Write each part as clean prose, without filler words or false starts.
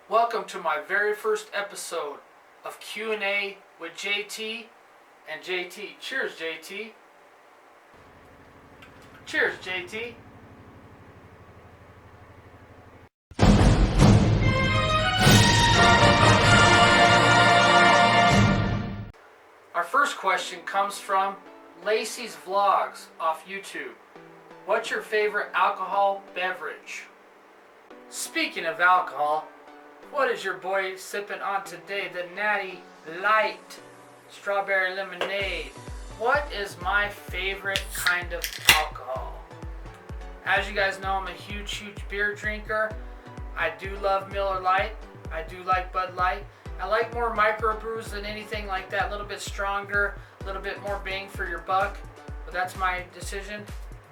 Welcome to my very first episode of Q&A with JT and JT. Cheers, JT. Cheers, JT. Our first question comes from Lacey's Vlogs off YouTube. What's your favorite alcohol beverage? Speaking of alcohol, what is your boy sipping on today? The Natty Light Strawberry Lemonade. What is my favorite kind of alcohol? As you guys know, I'm a huge beer drinker. I do love Miller Lite. I do like Bud Light. I like more microbrews than anything like that. A little bit stronger, a little bit more bang for your buck. But that's my decision.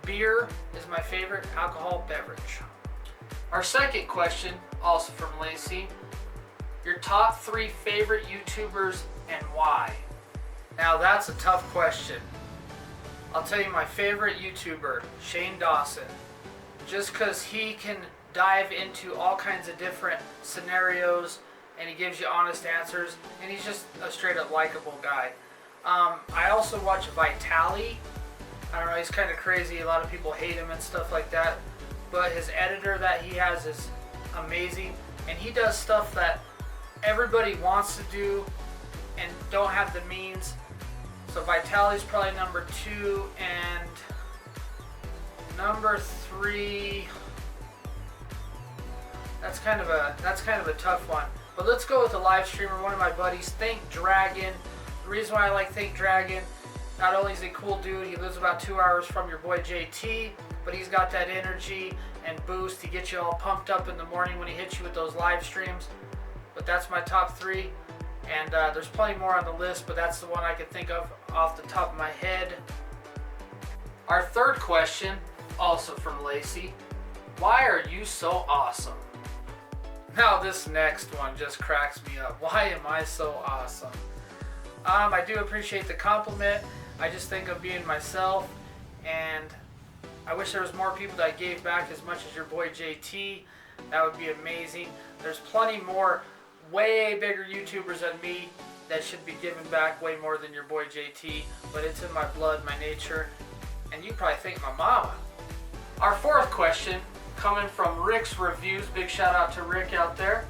Beer is my favorite alcohol beverage. Our second question, also from Lacey. Your top 3 favorite YouTubers and why? Now that's a tough question. I'll tell you my favorite YouTuber, Shane Dawson. Just because he can dive into all kinds of different scenarios and he gives you honest answers, and he's just a straight up likable guy. I also watch Vitaly. I don't know, he's kind of crazy. A lot of people hate him and stuff like that. But his editor that he has is amazing. And he does stuff that everybody wants to do and don't have the means. So Vitaly's probably number 2, and number 3. That's kind of a tough one. But let's go with the live streamer, one of my buddies, Think Dragon. The reason why I like Think Dragon, not only is he a cool dude, he lives about 2 hours from your boy JT, but he's got that energy and boost. He gets you all pumped up in the morning when he hits you with those live streams. But that's my top 3, and there's plenty more on the list, but that's the one I can think of off the top of my head. Our third question, also from Lacey. Why are you so awesome? Now this next one just cracks me up. Why am I so awesome? I do appreciate the compliment. I just think of being myself, and I wish there was more people that gave back as much as your boy JT. That would be amazing. There's plenty more way bigger YouTubers than me that should be giving back way more than your boy JT, but it's in my blood, my nature, and you probably think my mama. Our fourth question, coming from Rick's Reviews. Big shout out to Rick out there.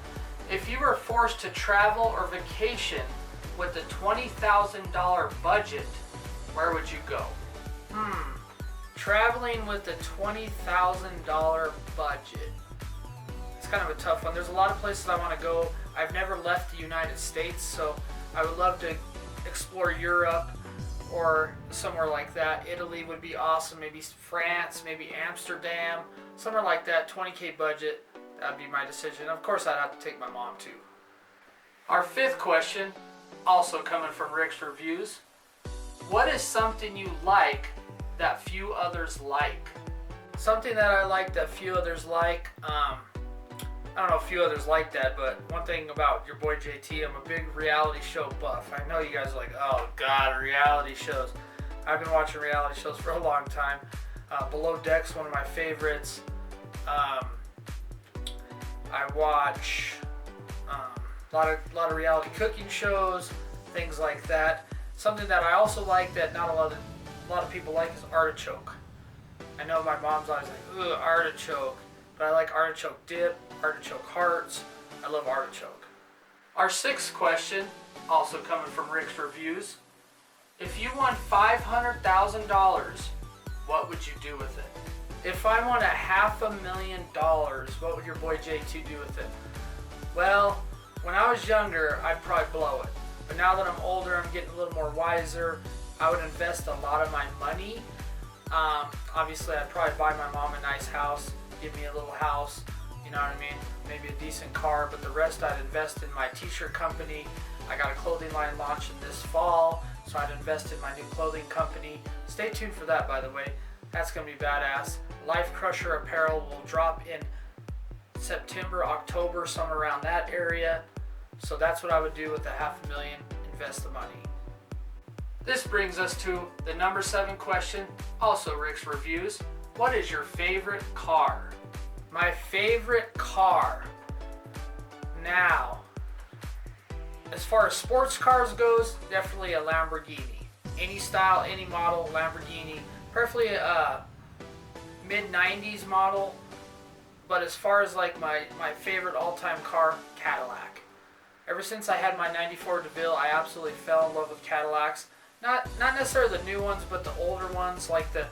If you were forced to travel or vacation with a $20,000 budget, where would you go? Traveling with a $20,000 budget. It's kind of a tough one. There's a lot of places I want to go. I've never left the United States, so I would love to explore Europe or somewhere like that. Italy would be awesome. Maybe France, maybe Amsterdam, somewhere like that. 20K budget, that'd be my decision. Of course, I'd have to take my mom too. Our fifth question, also coming from Rick's Reviews. What is something you like that few others like? Something that I like that few others like, I don't know if few others like that, but one thing about your boy JT, I'm a big reality show buff. I know you guys are like, oh God, reality shows. I've been watching reality shows for a long time. Below Deck's one of my favorites. I watch a lot of reality cooking shows, things like that. Something that I also like that not a lot of people like is artichoke. I know my mom's always like, ugh, artichoke. But I like artichoke dip, artichoke hearts. I love artichoke. Our sixth question, also coming from Rick's Reviews. If you won $500,000, what would you do with it? If I won $500,000, what would your boy JT do with it? Well, when I was younger, I'd probably blow it. But now that I'm older, I'm getting a little more wiser. I would invest a lot of my money. Obviously, I'd probably buy my mom a nice house, give me a little house, you know what I mean? Maybe a decent car, but the rest I'd invest in my t-shirt company. I got a clothing line launching this fall, so I'd invest in my new clothing company. Stay tuned for that, by the way. That's going to be badass. Life Crusher Apparel will drop in September, October, somewhere around that area. So that's what I would do with the $500,000, invest the money. This brings us to the number 7 question, also Rick's Reviews. What is your favorite car? My favorite car? Now, as far as sports cars goes, definitely a Lamborghini. Any style, any model, Lamborghini. Preferably a mid-90s model. But as far as like my favorite all-time car, Cadillac. Ever since I had my 94 DeVille, I absolutely fell in love with Cadillacs. Not necessarily the new ones, but the older ones, like the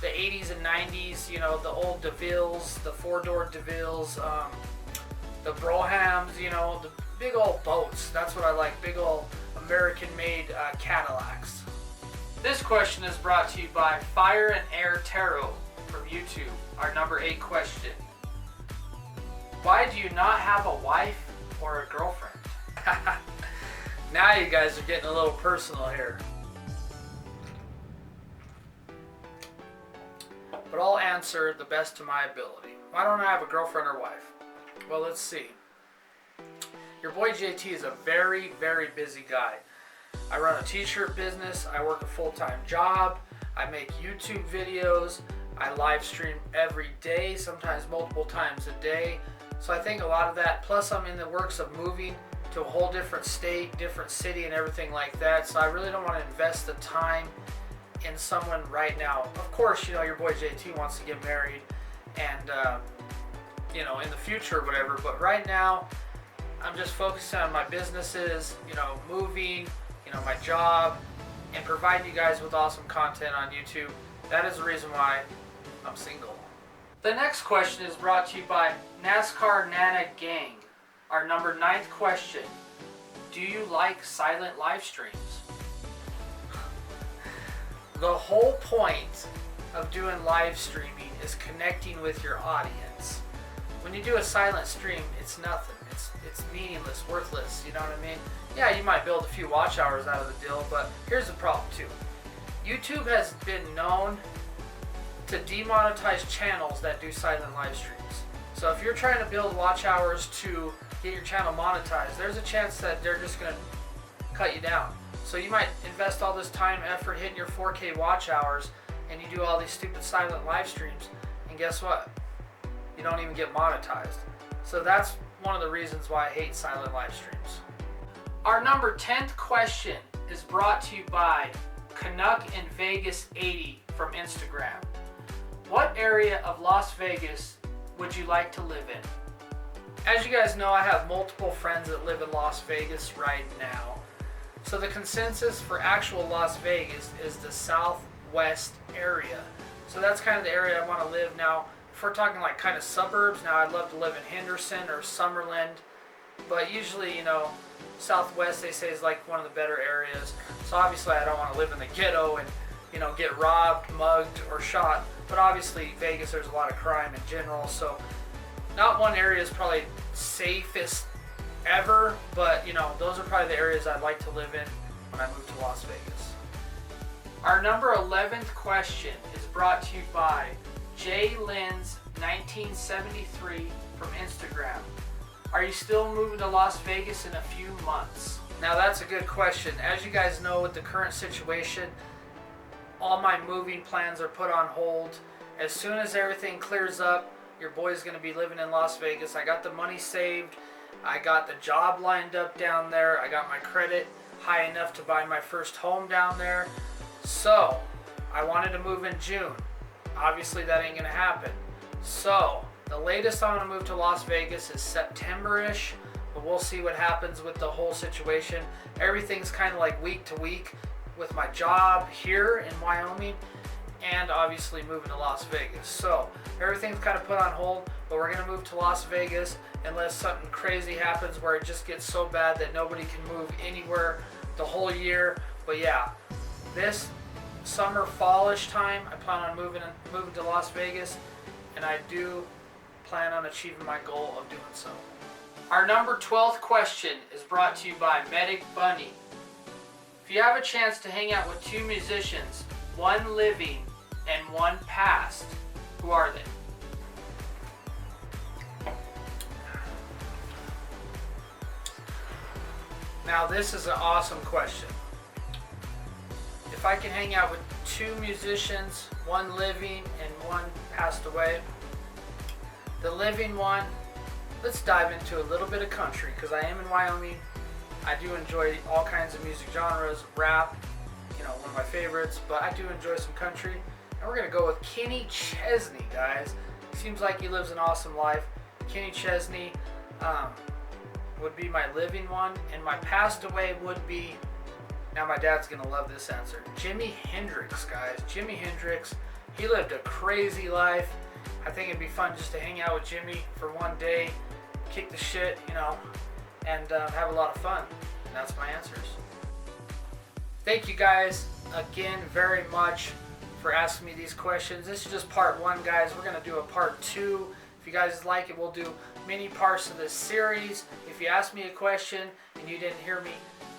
80s and 90s, you know, the old DeVilles, the four-door DeVilles, the Brohams, you know, the big old boats. That's what I like, big old American-made Cadillacs. This question is brought to you by Fire and Air Tarot from YouTube, our number 8 question. Why do you not have a wife or a girlfriend? Now you guys are getting a little personal here. But I'll answer the best to my ability. Why don't I have a girlfriend or wife? Well, let's see. Your boy JT is a very, very busy guy. I run a t-shirt business. I work a full-time job. I make YouTube videos. I live stream every day, sometimes multiple times a day. So I think a lot of that, plus I'm in the works of moving to a whole different state, different city and everything like that. So I really don't want to invest the time in someone right now. Of course, you know, your boy JT wants to get married and, you know, in the future or whatever. But right now, I'm just focusing on my businesses, you know, moving, you know, my job, and providing you guys with awesome content on YouTube. That is the reason why I'm single. The next question is brought to you by NASCAR Nana Gang. Our number 9th question. Do you like silent live streams? The whole point of doing live streaming is connecting with your audience. When you do a silent stream, it's nothing. It's meaningless, worthless, you know what I mean? Yeah, you might build a few watch hours out of the deal, but here's the problem too. YouTube has been known to demonetize channels that do silent live streams. So if you're trying to build watch hours to get your channel monetized, there's a chance that they're just going to cut you down. So you might invest all this time, effort, hitting your 4K watch hours, and you do all these stupid silent live streams, and guess what? You don't even get monetized. So that's one of the reasons why I hate silent live streams. Our number 10th question is brought to you by Canuck in Vegas 80 from Instagram. What area of Las Vegas would you like to live in? As you guys know, I have multiple friends that live in Las Vegas right now. So the consensus for actual Las Vegas is the southwest area. So that's kind of the area I want to live now. If we're talking like kind of suburbs, now I'd love to live in Henderson or Summerlin. But usually, you know, southwest they say is like one of the better areas. So obviously I don't want to live in the ghetto and, you know, get robbed, mugged, or shot. But obviously Vegas, there's a lot of crime in general. So not one area is probably safest ever, but you know, those are probably the areas I'd like to live in when I move to Las Vegas. Our number 11th question is brought to you by J Lynn's 1973 from Instagram. Are you still moving to Las Vegas in a few months? Now that's a good question. As you guys know, with the current situation, all my moving plans are put on hold. As soon as everything clears up, your boy's going to be living in Las Vegas. I got the money saved. I got the job lined up down there. I got my credit high enough to buy my first home down there. So, I wanted to move in June. Obviously, that ain't going to happen. So, the latest I want to move to Las Vegas is September-ish. But we'll see what happens with the whole situation. Everything's kind of like week to week with my job here in Wyoming and obviously moving to Las Vegas. So everything's kind of put on hold, but we're going to move to Las Vegas unless something crazy happens where it just gets so bad that nobody can move anywhere the whole year. But yeah, this summer, fallish time, I plan on moving to Las Vegas, and I do plan on achieving my goal of doing so. Our number 12th question is brought to you by Medic Bunny. If you have a chance to hang out with two musicians, one living and one past, who are they? Now this is an awesome question. If I can hang out with two musicians, one living and one passed away, the living one let's dive into a little bit of country, because I am in Wyoming. I do enjoy all kinds of music genres, rap, one of my favorites, but I do enjoy some country. And we're going to go with Kenny Chesney, guys. Seems like he lives an awesome life. Kenny Chesney would be my living one, and my passed away would be, now my dad's going to love this answer, Jimi Hendrix, guys. Jimi Hendrix, he lived a crazy life. I think it'd be fun just to hang out with Jimmy for one day, kick the shit, and have a lot of fun. And that's my answers. Thank you guys again very much for asking me these questions. This is just part 1, guys. We're going to do a part 2. If you guys like it, we'll do many parts of this series. If you ask me a question and you didn't hear me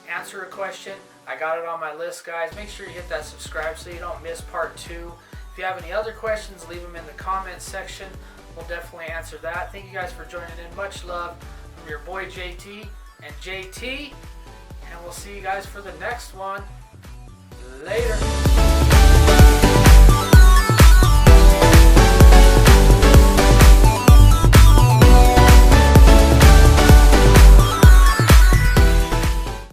answer a question, I got it on my list, guys. Make sure you hit that subscribe so you don't miss part 2. If you have any other questions, leave them in the comments section. We'll definitely answer that. Thank you guys for joining in. Much love from your boy JT and JT. And we'll see you guys for the next one. Later.